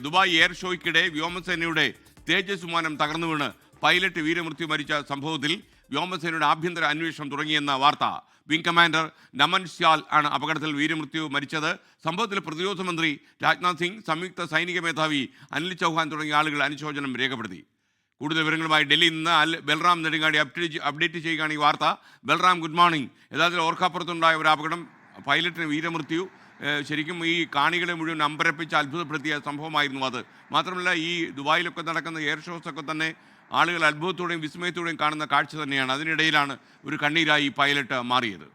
Dubai air ഷോയ്ക്കിടെ വ്യോമസേനയുടെ തേജസ് വിമാനം തകർന്നു വീണ് പൈലറ്റ് വീരമൃത്യു മരിച്ച സംഭവത്തിൽ വ്യോമസേനയുടെ ആഭ്യന്തര അന്വേഷണം തുടങ്ങിയെന്ന വാർത്ത. വിംഗ് കമാൻഡർ നമൻ ശ്യാൽ ആണ് അപകടത്തിൽ വീരമൃത്യു മരിച്ചത്. സംഭവത്തിൽ പ്രതിരോധ മന്ത്രി രാജ്നാഥ് സിംഗ്, സംയുക്ത സൈനിക മേധാവി അനിൽ ചൗഹാൻ തുടങ്ങിയ ആളുകൾ അനുശോചനം രേഖപ്പെടുത്തി. കൂടുതൽ വിവരങ്ങളുമായി ഡൽഹിയിൽ നിന്ന് ബൽറാം നെടുങ്ങാടി അപ്ഡേറ്റ് ചെയ്യുകയാണ് ഈ വാർത്ത. Balram, good morning. യഥാർത്ഥത്തിൽ ഓർക്കാപ്പുറത്തുണ്ടായ ഒരു അപകടം, പൈലറ്റിന് വീരമൃത്യു, ശരിക്കും ഈ കാണികളെ മുഴുവൻ അമ്പരപ്പിച്ച് അത്ഭുതപ്പെടുത്തിയ സംഭവമായിരുന്നു അത്. മാത്രമല്ല, ഈ ദുബായിലൊക്കെ നടക്കുന്ന എയർ ഷോസ് ഒക്കെ തന്നെ ആളുകൾ അത്ഭുതത്തോടെയും വിസ്മയത്തോടെയും കാണുന്ന കാഴ്ച തന്നെയാണ്. അതിനിടയിലാണ് ഒരു കണ്ണീരായി പൈലറ്റ് മാറിയത്.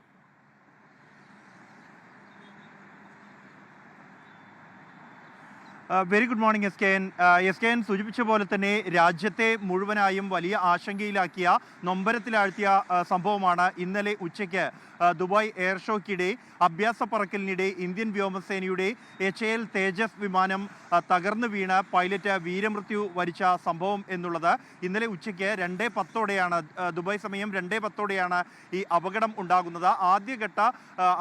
Very good morning S K N സൂചിപ്പിച്ച പോലെ തന്നെ രാജ്യത്തെ മുഴുവനായും വലിയ ആശങ്കയിലാക്കിയ, നൊമ്പരത്തിലാഴ്ത്തിയ സംഭവമാണ് ഇന്നലെ ഉച്ചയ്ക്ക് ദുബായ് എയർ ഷോയ്ക്കിടെ അഭ്യാസ പറക്കലിനിടെ ഇന്ത്യൻ വ്യോമസേനയുടെ HAL തേജസ് വിമാനം തകർന്നു വീണ് പൈലറ്റ് വീരമൃത്യു വരിച്ച സംഭവം എന്നുള്ളത്. ഇന്നലെ ഉച്ചയ്ക്ക് 2:10 ദുബായ് സമയം 2:10 ഈ അപകടം ഉണ്ടാകുന്നത്. ആദ്യഘട്ട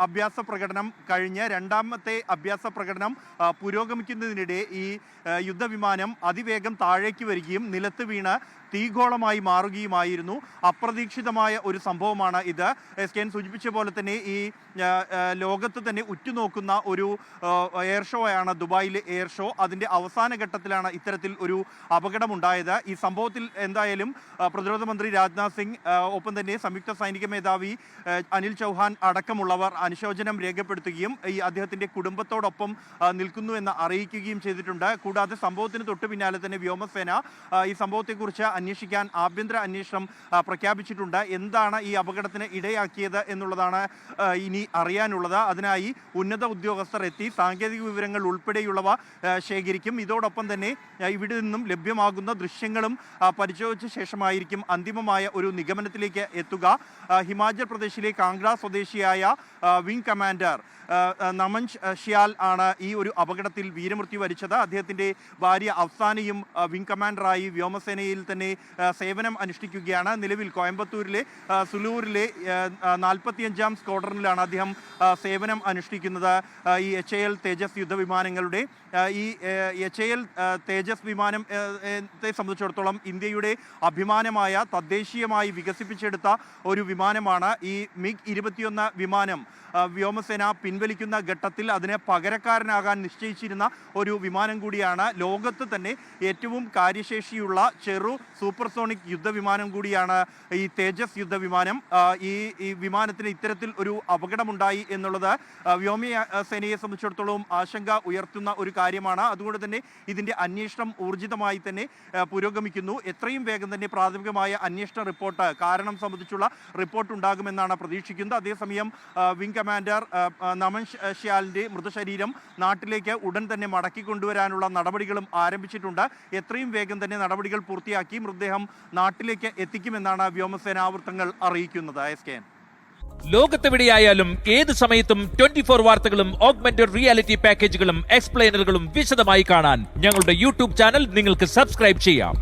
അഭ്യാസ പ്രകടനം കഴിഞ്ഞ് രണ്ടാമത്തെ അഭ്യാസ പ്രകടനം പുരോഗമിക്കുന്നതിനിടെ ഈ യുദ്ധവിമാനം അതിവേഗം താഴേക്ക് വരികയും നിലത്ത് വീണ് തീഗോളമായി മാറുകയുമായിരുന്നു. അപ്രതീക്ഷിതമായ ഒരു സംഭവമാണ് ഇത്. എസ് കെ എൻ സൂചിപ്പിച്ച പോലെ തന്നെ ഈ ലോകത്ത് തന്നെ ഉറ്റുനോക്കുന്ന ഒരു എയർ ഷോ ആണ് ദുബായിലെ എയർ ഷോ. അതിൻ്റെ അവസാന ഘട്ടത്തിലാണ് ഇത്തരത്തിൽ ഒരു അപകടമുണ്ടായത്. ഈ സംഭവത്തിൽ എന്തായാലും പ്രതിരോധ മന്ത്രി രാജ്നാഥ് സിംഗ്, ഒപ്പം തന്നെ സംയുക്ത സൈനിക മേധാവി അനിൽ ചൗഹാൻ അടക്കമുള്ളവർ അനുശോചനം രേഖപ്പെടുത്തുകയും ഈ അദ്ദേഹത്തിൻ്റെ കുടുംബത്തോടൊപ്പം നിൽക്കുന്നു എന്ന് അറിയിക്കുകയും ചെയ്തിട്ടുണ്ട്. കൂടാതെ സംഭവത്തിന് തൊട്ടു പിന്നാലെ തന്നെ വ്യോമസേന ഈ സംഭവത്തെക്കുറിച്ച് അന്വേഷിക്കാൻ ആഭ്യന്തര അന്വേഷണം പ്രഖ്യാപിച്ചിട്ടുണ്ട്. എന്താണ് ഈ അപകടത്തിന് ഇടയാക്കിയത് എന്നുള്ളതാണ് ഇനി അറിയാനുള്ളത്. അതിനായി ഉന്നത ഉദ്യോഗസ്ഥർ എത്തി സാങ്കേതിക വിവരങ്ങൾ ഉൾപ്പെടെയുള്ളവ ശേഖരിക്കും. ഇതോടൊപ്പം തന്നെ ഇവിടെ നിന്നും ലഭ്യമാകുന്ന ദൃശ്യങ്ങളും പരിശോധിച്ച ശേഷമായിരിക്കും അന്തിമമായ ഒരു നിഗമനത്തിലേക്ക് എത്തുക. ഹിമാചൽ പ്രദേശിലെ കാംഗ്ര സ്വദേശിയായ വിംഗ് കമാൻഡർ നമൻ ശ്യാൽ ആണ് ഈ ഒരു അപകടത്തിൽ വീരമൃത്യു വരിച്ചത്. അദ്ദേഹത്തിൻ്റെ ഭാര്യ അഫ്സാനയും വിംഗ് കമാൻഡറായി വ്യോമസേനയിൽ തന്നെ സേവനം അനുഷ്ഠിക്കുകയാണ്. നിലവിൽ കോയമ്പത്തൂരിലെ സുലൂരിലെ 45ാം സ്ക്വാഡ്രനിലാണ് അദ്ദേഹം സേവനം അനുഷ്ഠിക്കുന്നത്. ഈ HAL തേജസ് യുദ്ധവിമാനങ്ങളുടെ ഈ HAL തേജസ് വിമാനത്തെ സംബന്ധിച്ചിടത്തോളം ഇന്ത്യയുടെ അഭിമാനമായ, തദ്ദേശീയമായി വികസിപ്പിച്ചെടുത്ത ഒരു വിമാനമാണ്. ഈ MiG-21 വിമാനം വ്യോമസേന പിൻവലിക്കുന്ന ഘട്ടത്തിൽ അതിന് പകരക്കാരനാകാൻ നിശ്ചയിച്ചിരുന്ന ഒരു വിമാനം കൂടിയാണ്. ലോകത്ത് തന്നെ ഏറ്റവും കാര്യശേഷിയുള്ള ചെറു സൂപ്പർസോണിക് യുദ്ധവിമാനം കൂടിയാണ് ഈ തേജസ് യുദ്ധവിമാനം. ഈ വിമാനത്തിന് ഇത്തരത്തിൽ ഒരു അപകടമുണ്ടായി എന്നുള്ളത് വ്യോമസേനയെ സംബന്ധിച്ചിടത്തോളം ആശങ്ക ഉയർത്തുന്ന ഒരു കാര്യമാണ്. അതുകൊണ്ട് തന്നെ ഇതിൻ്റെ അന്വേഷണം ഊർജിതമായി തന്നെ പുരോഗമിക്കുന്നു. എത്രയും വേഗം തന്നെ പ്രാഥമികമായ അന്വേഷണ റിപ്പോർട്ട്, കാരണം സംബന്ധിച്ചുള്ള റിപ്പോർട്ട് ഉണ്ടാകുമെന്നാണ് പ്രതീക്ഷിക്കുന്നത്. അതേസമയം വിംഗ് കമാൻഡർ നമൻ ശ്യാലിൻ്റെ മൃതശരീരം നാട്ടിലേക്ക് ഉടൻ തന്നെ മടക്കിക്കൊണ്ടുവരാനുള്ള നടപടികളും ആരംഭിച്ചിട്ടുണ്ട്. എത്രയും വേഗം തന്നെ നടപടികൾ പൂർത്തിയാക്കി മൃതദേഹം നാട്ടിലേക്ക് എത്തിക്കുമെന്നാണ് വ്യോമസേനാ വൃത്തങ്ങൾ അറിയിക്കുന്നത്. ലോകത്തെവിടെയായാലും ഏത് സമയത്തും 24 വാർത്തകളും ഓഗ്മെന്റഡ് റിയാലിറ്റി പാക്കേജുകളും എക്സ്പ്ലെയിനറുകളും വിശദമായി കാണാൻ ഞങ്ങളുടെ യൂട്യൂബ് ചാനൽ നിങ്ങൾക്ക് സബ്സ്ക്രൈബ് ചെയ്യാം.